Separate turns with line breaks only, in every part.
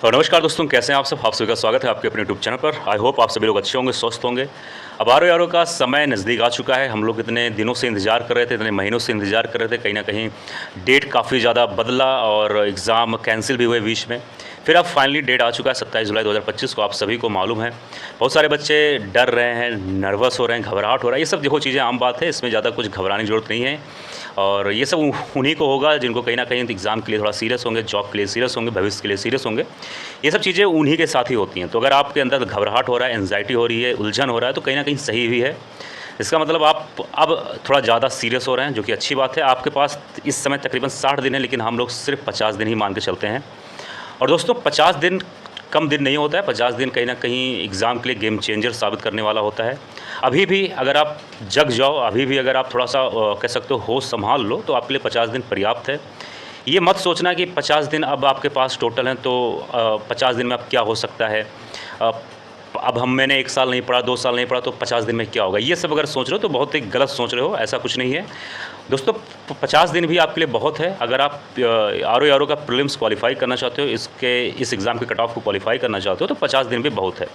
तो नमस्कार दोस्तों, कैसे हैं आप सब। आप सभी का स्वागत है आपके अपने यूट्यूब चैनल पर। आई होप आप सभी लोग अच्छे होंगे, स्वस्थ होंगे। अब आरो यारों का समय नज़दीक आ चुका है। हम लोग इतने दिनों से इंतज़ार कर रहे थे, इतने महीनों से इंतज़ार कर रहे थे। कहीं ना कहीं डेट काफ़ी ज़्यादा बदला और एग्ज़ाम कैंसिल भी हुए बीच में। फिर अब फाइनली डेट आ चुका है 27 जुलाई 2025 को। आप सभी को मालूम है, बहुत सारे बच्चे डर रहे हैं, नर्वस हो रहे हैं, घबराहट हो रहा है। ये सब देखो चीज़ें आम बात है, इसमें ज़्यादा कुछ घबराने की ज़रूरत नहीं है। और ये सब उन्हीं को होगा जिनको कहीं ना कहीं एग्ज़ाम के लिए थोड़ा सीरियस होंगे, जॉब के लिए सीरियस होंगे, भविष्य के लिए सीरियस होंगे। ये सब चीज़ें उन्हीं के साथ ही होती हैं। तो अगर आपके अंदर घबराहट हो रहा है, एंग्जाइटी हो रही है, उलझन हो रहा है, तो कहीं ना कहीं सही भी है। इसका मतलब आप अब थोड़ा ज़्यादा सीरियस हो रहे हैं, जो कि अच्छी बात है। आपके पास इस समय तकरीबन 60 दिन है, लेकिन हम लोग सिर्फ 50 दिन ही मान के चलते हैं। और दोस्तों 50 दिन कम दिन नहीं होता है। 50 दिन कहीं ना कहीं एग्ज़ाम के लिए गेम चेंजर साबित करने वाला होता है। अभी भी अगर आप जग जाओ, अभी भी अगर आप थोड़ा सा कह सकते हो होश संभाल लो, तो आपके लिए 50 दिन पर्याप्त है। ये मत सोचना कि 50 दिन अब आपके पास टोटल हैं, तो 50 दिन में अब क्या हो सकता है। अ, अब मैंने 1 साल नहीं पढ़ा, 2 साल नहीं पढ़ा, तो 50 दिन में क्या होगा। ये सब अगर सोच रहे हो तो बहुत ही गलत सोच रहे हो। ऐसा कुछ नहीं है दोस्तों। 50 दिन भी आपके लिए बहुत है। अगर आप आर ओ आर ओ का प्रीलिम्स क्वालिफाई करना चाहते हो, इस एग्ज़ाम के कट ऑफ को क्वालिफाई करना चाहते हो, तो 50 दिन भी बहुत है।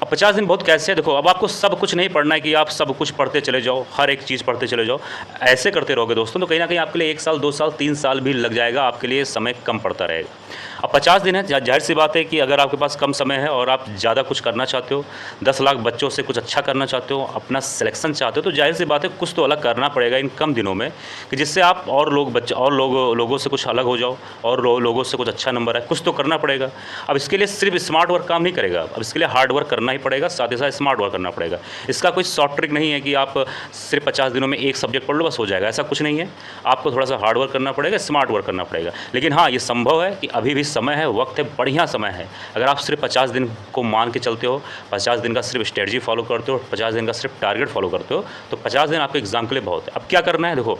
अब 50 दिन बहुत कैसे है, देखो अब आपको सब कुछ नहीं पढ़ना है कि आप सब कुछ पढ़ते चले जाओ, हर एक चीज़ पढ़ते चले जाओ। ऐसे करते रहोगे दोस्तों, तो कहीं ना कहीं आपके लिए 1 साल, 2 साल, 3 साल भी लग जाएगा, आपके लिए समय कम पड़ता रहेगा। अब 50 दिन है, जाहिर सी बात है कि अगर आपके पास कम समय है और आप ज़्यादा कुछ करना चाहते हो, 10 लाख बच्चों से कुछ अच्छा करना चाहते हो, अपना सिलेक्शन चाहते हो, तो जाहिर सी बात है कुछ तो अलग करना पड़ेगा इन कम दिनों में, कि जिससे आप लोगों से कुछ अलग हो जाओ, और लोगों से कुछ अच्छा नंबर है। कुछ तो करना पड़ेगा। अब इसके लिए सिर्फ स्मार्ट वर्क काम नहीं करेगा, अब इसके लिए हार्ड वर्क करना ही पड़ेगा, साथ ही साथ स्मार्ट वर्क करना पड़ेगा। इसका कोई शॉर्ट ट्रिक नहीं है कि आप सिर्फ 50 दिनों में एक सब्जेक्ट पढ़ लो बस हो जाएगा, ऐसा कुछ नहीं है। आपको थोड़ा सा हार्ड वर्क करना पड़ेगा, स्मार्ट वर्क करना पड़ेगा। लेकिन हाँ, ये संभव है कि अभी भी समय है, वक्त है, बढ़िया समय है। अगर आप सिर्फ 50 दिन को मान के चलते हो, 50 दिन का सिर्फ स्ट्रेटजी फॉलो करते हो, 50 दिन का सिर्फ टारगेट फॉलो करते हो, तो 50 दिन आपके एग्जाम के लिए बहुत है। अब क्या करना है, देखो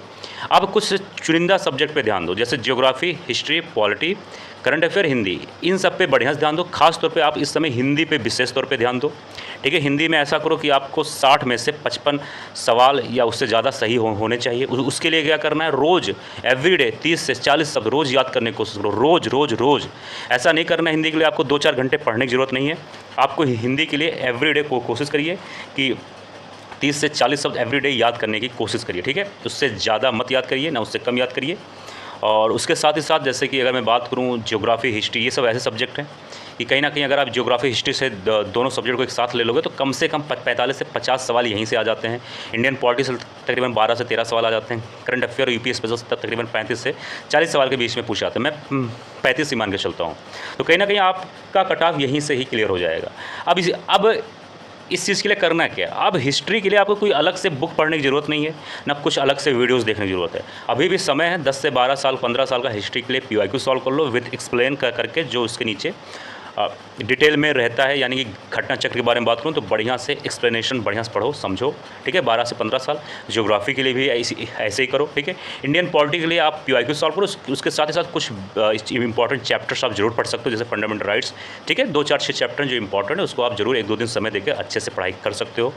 अब कुछ चुनिंदा सब्जेक्ट पे ध्यान दो, जैसे geography, history, polity, current affair, Hindi. इन सब पे बढ़िया से ध्यान दो। खास तौर पे आप इस समय हिंदी पे विशेष तौर पे ध्यान दो, ठीक है। हिंदी में ऐसा करो कि आपको 60 में से 55 सवाल या उससे ज़्यादा सही होने चाहिए। उसके लिए क्या करना है, रोज़ एवरीडे 30 से 40 शब्द रोज़ याद करने की कोशिश करो, रोज़ रोज़ रोज़। ऐसा नहीं करना हिंदी के लिए आपको 2-4 घंटे पढ़ने की ज़रूरत नहीं है। आपको हिंदी के लिए एवरीडे कोशिश करिए कि 30 से 40 शब्द एवरीडे याद करने की कोशिश करिए, ठीक है। उससे ज़्यादा मत याद करिए, ना उससे कम याद करिए। और उसके साथ ही साथ जैसे कि अगर मैं बात करूं ज्योग्राफी, हिस्ट्री, ये सब ऐसे सब्जेक्ट हैं कि कहीं ना कहीं अगर आप ज्योग्राफी, हिस्ट्री से दोनों सब्जेक्ट को एक साथ ले लोगे तो कम से कम 45 से 50 सवाल यहीं से आ जाते हैं। इंडियन पॉलिटी से तकरीबन 12 से 13 सवाल आ जाते हैं। करंट अफेयर और यूपी स्पेशल से तकरीबन 35 से 40 सवाल के बीच में पूछे जाते हैं। मैं 35 ही मान के चलता हूँ। तो कहीं ना कहीं आपका कट ऑफ यहीं से ही क्लियर हो जाएगा। अब इस चीज़ के लिए करना क्या है, अब हिस्ट्री के लिए आपको कोई अलग से बुक पढ़ने की ज़रूरत नहीं है, ना कुछ अलग से वीडियोस देखने की ज़रूरत है। अभी भी समय है, 10 से 12 साल, 15 साल का हिस्ट्री के लिए PYQ सॉल्व कर लो विद एक्सप्लेन करके, जो उसके नीचे डिटेल में रहता है। यानी कि घटना चक्र के बारे में बात करूँ तो बढ़िया से एक्सप्लेनेशन बढ़िया से पढ़ो, समझो, ठीक है। 12 से 15 साल। ज्योग्राफी के लिए भी ऐसे ही करो, ठीक है। इंडियन पॉलिटी के लिए आप PYQ सॉल्व करो, उसके साथ ही साथ कुछ इंपॉर्टेंट चैप्टर्स आप जरूर पढ़ सकते हो, जैसे फंडामेंटल राइट्स, ठीक है। 2-4-6 चैप्टर जो इंपॉर्टेंट है उसको आप जरूर 1-2 दिन समय देकर अच्छे से पढ़ाई कर सकते हो।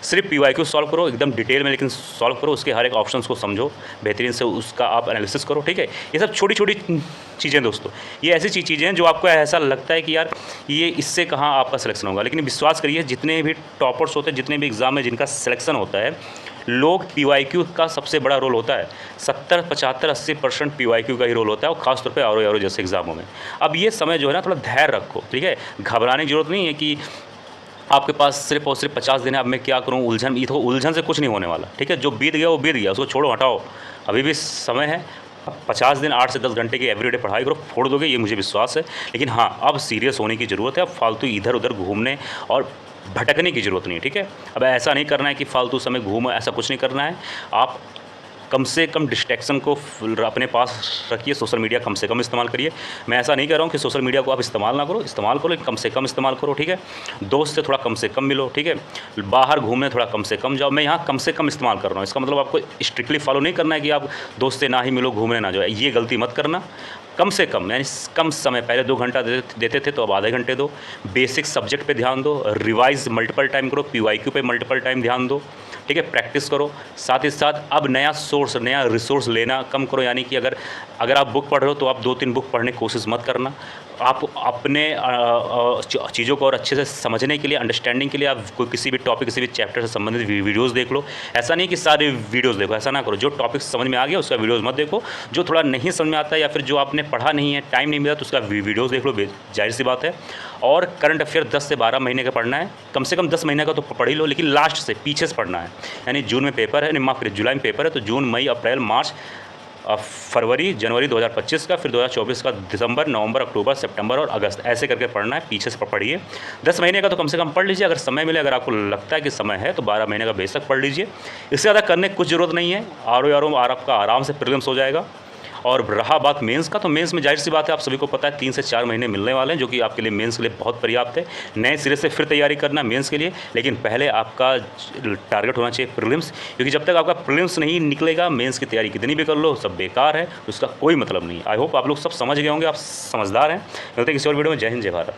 सिर्फ PYQ सॉल्व करो एकदम डिटेल में, लेकिन सॉल्व करो, उसके हर एक ऑप्शन को समझो, बेहतरीन से उसका आप एनालिसिस करो, ठीक है। ये सब छोटी छोटी चीज़ें दोस्तों, ये ऐसी चीज़ें हैं जो आपको ऐसा लगता है कि यार ये इससे कहाँ आपका सिलेक्शन होगा, लेकिन विश्वास करिए जितने भी टॉपर्स होते हैं, जितने भी एग्ज़ाम में जिनका सिलेक्शन होता है, लोग PYQ का सबसे बड़ा रोल होता है। 70, 75, 80% PYQ का ही रोल होता है, और खासतौर पे आर जैसे एग्ज़ामों में। अब ये समय जो है ना, थोड़ा धैर्य रखो, ठीक है। घबराने की जरूरत नहीं है कि आपके पास सिर्फ और सिर्फ 50 दिन है, अब मैं क्या करूँ, उलझन से कुछ नहीं होने वाला, ठीक है। जो बीत गया वो बीत गया, उसको छोड़ो, हटाओ। अभी भी समय है। 50 दिन 8 से 10 घंटे की एवरीडे पढ़ाई करो, फोड़ दोगे, ये मुझे विश्वास है। लेकिन हाँ, अब सीरियस होने की ज़रूरत है। अब फालतू इधर उधर घूमने और भटकने की ज़रूरत नहीं है, ठीक है। अब ऐसा नहीं करना है कि फालतू समय घूमो, ऐसा कुछ नहीं करना है। आप कम से कम डिस्ट्रैक्शन को अपने पास रखिए। सोशल मीडिया कम से कम इस्तेमाल करिए। मैं ऐसा नहीं कह रहा हूँ कि सोशल मीडिया को आप इस्तेमाल ना करो, इस्तेमाल करो, लेकिन कम से कम इस्तेमाल करो, ठीक है। दोस्त से थोड़ा कम से कम मिलो, ठीक है। बाहर घूमने थोड़ा कम से कम जाओ। मैं यहाँ कम से कम इस्तेमाल कर रहा हूँ, इसका मतलब आपको स्ट्रिक्टली फॉलो नहीं करना है कि आप दोस्त से ना ही मिलो, घूमने ना जाओ, ये गलती मत करना। कम से कम यानी कम समय, पहले 2 घंटा देते थे तो अब आधे घंटे दो। बेसिक सब्जेक्ट पे ध्यान दो, रिवाइज मल्टीपल टाइम करो, PYQ पे मल्टीपल टाइम ध्यान दो, ठीक है। प्रैक्टिस करो। साथ ही साथ अब नया रिसोर्स लेना कम करो। यानी कि अगर आप बुक पढ़ रहे हो तो आप 2-3 बुक पढ़ने की कोशिश मत करना। आप अपने चीज़ों को और अच्छे से समझने के लिए, अंडरस्टैंडिंग के लिए आप कोई किसी भी टॉपिक, किसी भी चैप्टर से संबंधित वीडियोज़ देख लो। ऐसा नहीं कि सारे वीडियोज़ देखो, ऐसा ना करो। जो टॉपिक समझ में आ गया उसका वीडियोज़ मत देखो, जो थोड़ा नहीं समझ में आता है या फिर जो आपने पढ़ा नहीं है, टाइम नहीं मिला, तो उसका वीडियोज़ देख लो, जाहिर सी बात है। और करंट अफेयर 10 से 12 महीने का पढ़ना है, कम से कम 10 महीने का तो पढ़ ही लो, लेकिन लास्ट से पीछे से पढ़ना है। यानी जून में पेपर है, नहीं माफ़ करिए, जुलाई में पेपर है, तो जून, मई, अप्रैल, मार्च, फरवरी, जनवरी 2025 का, फिर 2024 का दिसंबर, नवंबर, अक्टूबर, सितंबर और अगस्त, ऐसे करके पढ़ना है। पीछे से पढ़िए। 10 महीने का तो कम से कम पढ़ लीजिए, अगर समय मिले, अगर आपको लगता है कि समय है तो 12 महीने का बेशक पढ़ लीजिए। इससे ज़्यादा करने की कुछ ज़रूरत नहीं है। आर आपका आराम से प्रीलिम्स हो जाएगा। और रहा बात मेंस का, तो मेंस में जाहिर सी बात है, आप सभी को पता है 3 से 4 महीने मिलने वाले हैं, जो कि आपके लिए मेंस के लिए बहुत पर्याप्त है। नए सिरे से फिर तैयारी करना मेंस के लिए, लेकिन पहले आपका टारगेट होना चाहिए प्रीलिम्स, क्योंकि जब तक आपका प्रीलिम्स नहीं निकलेगा, मेंस की तैयारी कितनी भी कर लो सब बेकार है, उसका कोई मतलब नहीं। आई होप आप लोग सब समझ गए होंगे, आप समझदार हैं। मिलते हैं किसी और वीडियो में। जय हिंद, जय भारत।